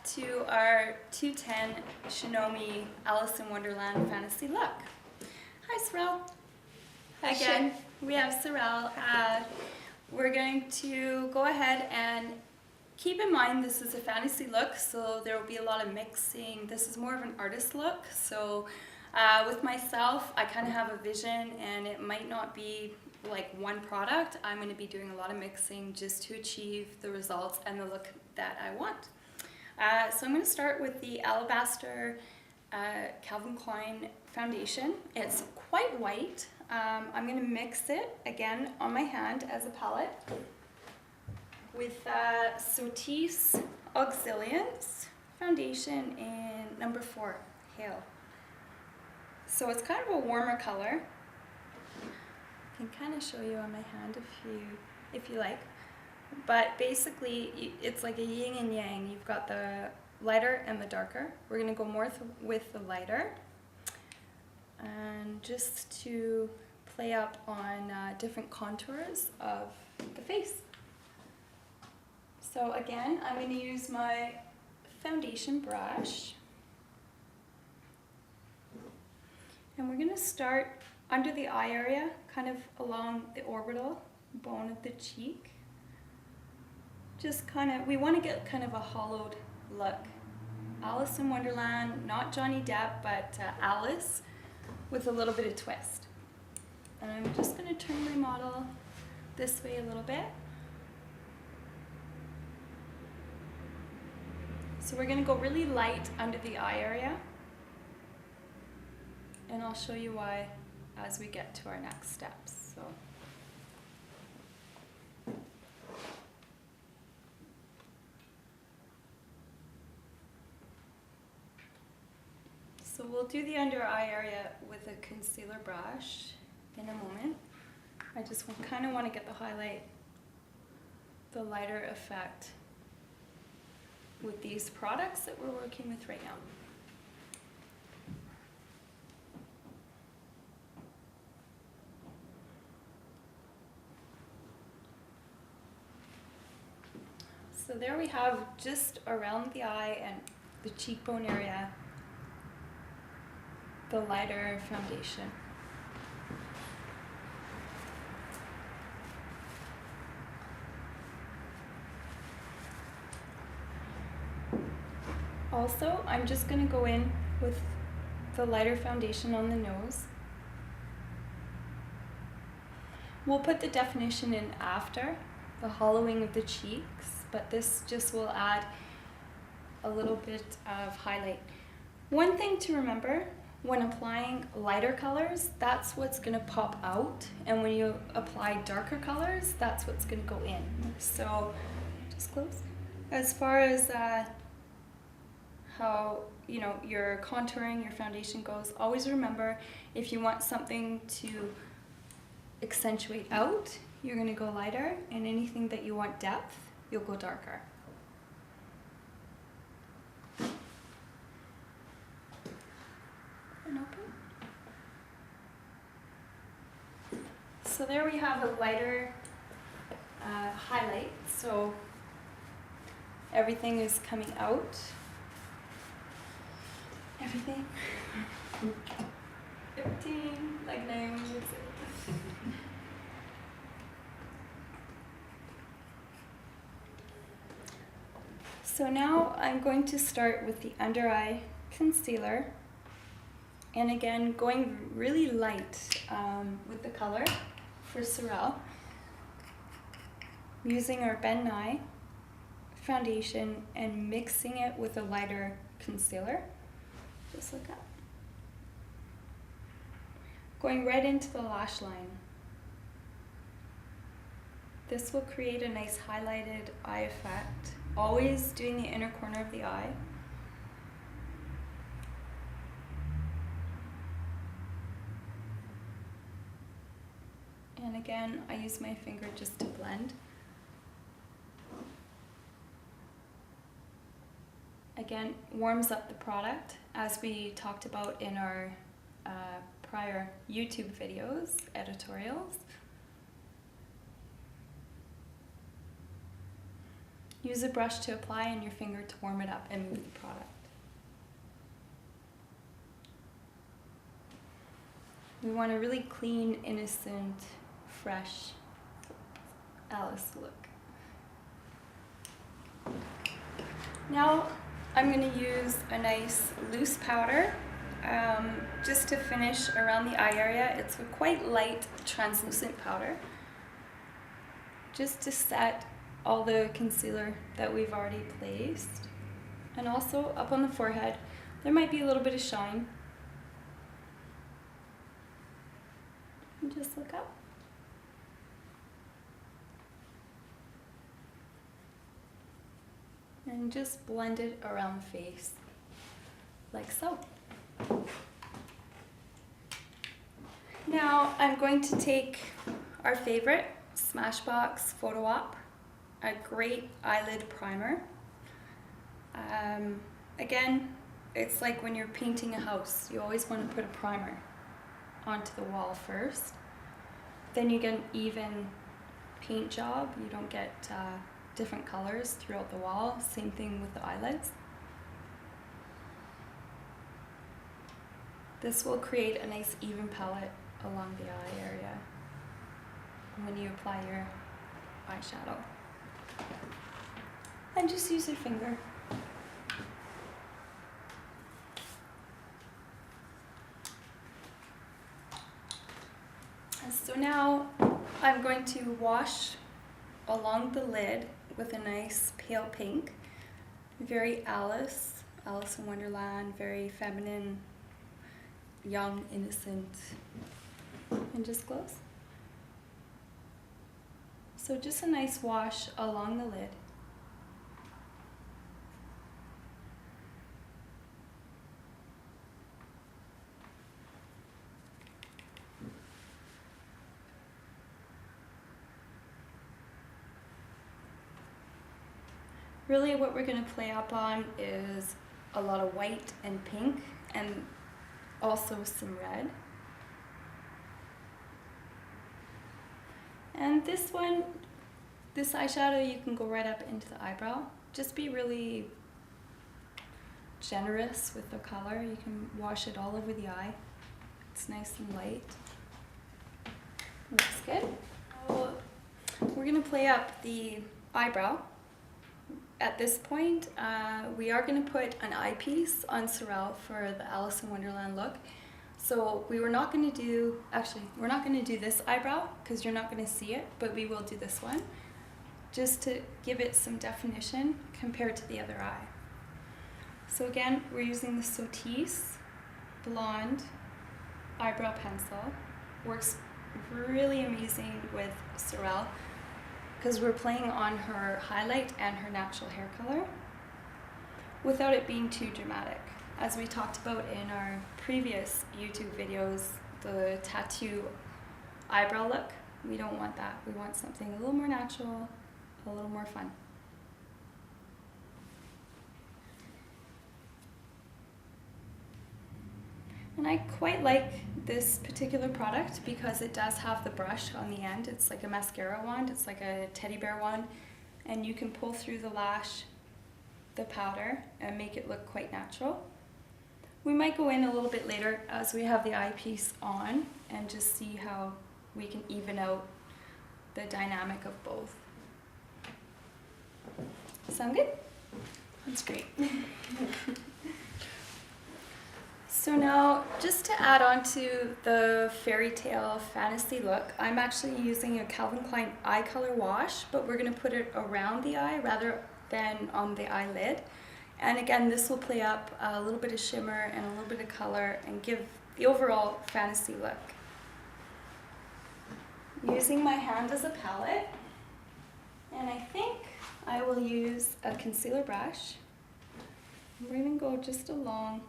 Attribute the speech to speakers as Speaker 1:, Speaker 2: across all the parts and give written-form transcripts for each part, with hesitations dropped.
Speaker 1: to our 210 Sheanomi Alice in Wonderland fantasy look. Hi Sorrel. Again, we have Sorrel. We're going to go ahead and keep in mind this is a fantasy look, so there will be a lot of mixing. This is more of an artist look, so with myself, I kind of have a vision and it might not be like one product. I'm going to be doing a lot of mixing just to achieve the results and the look that I want. So I'm going to start with the Alabaster Calvin Klein foundation. It's quite white. I'm going to mix it again on my hand as a palette with Sotis Auxiliance foundation in number 4, Hail. So it's kind of a warmer color. I can kind of show you on my hand if you like. But basically, it's like a yin and yang. You've got the lighter and the darker. We're going to go more with the lighter. And just to play up on different contours of the face. So again, I'm going to use my foundation brush. And we're going to start under the eye area, kind of along the orbital bone of the cheek. Just kind of, we want to get kind of a hollowed look. Alice in Wonderland, not Johnny Depp, but Alice with a little bit of twist. And I'm just going to turn my model this way a little bit. So we're going to go really light under the eye area. And I'll show you why as we get to our next steps. So we'll do the under eye area with a concealer brush in a moment. I just kind of want to get the highlight, the lighter effect with these products that we're working with right now. So there we have just around the eye and the cheekbone area, the lighter foundation. Also, I'm just going to go in with the lighter foundation on the nose. We'll put the definition in after, the hollowing of the cheeks, but this just will add a little bit of highlight. One thing to remember, when applying lighter colors, that's what's going to pop out, and when you apply darker colors, that's what's going to go in. So just close. As far as how your contouring, your foundation goes, always remember, if you want something to accentuate out, you're going to go lighter, and anything that you want depth, you'll go darker. And open. So there we have a lighter highlight, so everything is coming out. Everything, like Naomi would say. So now I'm going to start with the under eye concealer, and again going really light with the color for Sorrel, using our Ben Nye foundation and mixing it with a lighter concealer. Just like that. Going right into the lash line. This will create a nice highlighted eye effect. Always doing the inner corner of the eye. And again, I use my finger just to blend. Again, warms up the product, as we talked about in our prior YouTube videos, editorials. Use a brush to apply and your finger to warm it up and move the product. We want a really clean, innocent, fresh Alice look. Now I'm going to use a nice loose powder just to finish around the eye area. It's a quite light translucent powder, just to set all the concealer that we've already placed. And also up on the forehead, there might be a little bit of shine. And just look up. And just blend it around the face, like so. Now I'm going to take our favorite Smashbox Photo Op, a great eyelid primer. Again, it's like when you're painting a house, you always want to put a primer onto the wall first. Then you get an even paint job. You don't get different colors throughout the wall. Same thing with the eyelids. This will create a nice even palette along the eye area when you apply your eyeshadow. And just use your finger. And so now I'm going to wash along the lid with a nice pale pink. Very Alice in Wonderland, very feminine, young, innocent, and just glows. So just a nice wash along the lid. Really what we're going to play up on is a lot of white and pink, and also some red. And this eyeshadow, you can go right up into the eyebrow. Just be really generous with the color. You can wash it all over the eye. It's nice and light. Looks good. So we're going to play up the eyebrow. At this point, we are going to put an eyepiece on Sorrel for the Alice in Wonderland look. So we're not going to do this eyebrow because you're not going to see it, but we will do this one just to give it some definition compared to the other eye. So again, we're using the Sotis Blonde Eyebrow Pencil. Works really amazing with Sorrel, because we're playing on her highlight and her natural hair color without it being too dramatic. As we talked about in our previous YouTube videos, the tattoo eyebrow look, we don't want that. We want something a little more natural, a little more fun. And I quite like this particular product because it does have the brush on the end. It's like a mascara wand, it's like a teddy bear wand, and you can pull through the lash, the powder, and make it look quite natural. We might go in a little bit later as we have the eyepiece on and just see how we can even out the dynamic of both. Sound good? That's great. So now, just to add on to the fairy tale fantasy look, I'm actually using a Calvin Klein eye color wash, but we're going to put it around the eye rather than on the eyelid. And again, this will play up a little bit of shimmer and a little bit of color and give the overall fantasy look. Using my hand as a palette, and I think I will use a concealer brush. We're going to go just along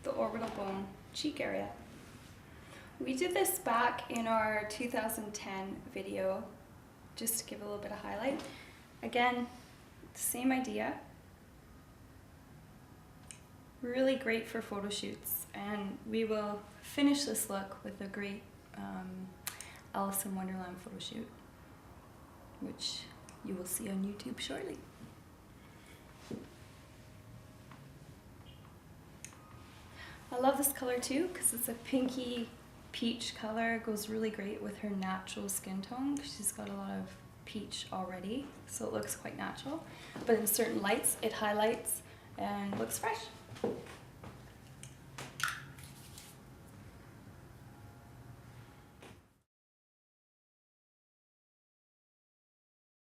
Speaker 1: the orbital bone cheek area. We did this back in our 2010 video just to give a little bit of highlight. Again, same idea. Really great for photo shoots, and we will finish this look with a great Alice in Wonderland photo shoot, which you will see on YouTube shortly. I love this color too because it's a pinky peach color. It goes really great with her natural skin tone. She's got a lot of peach already, so it looks quite natural. But in certain lights, it highlights and looks fresh.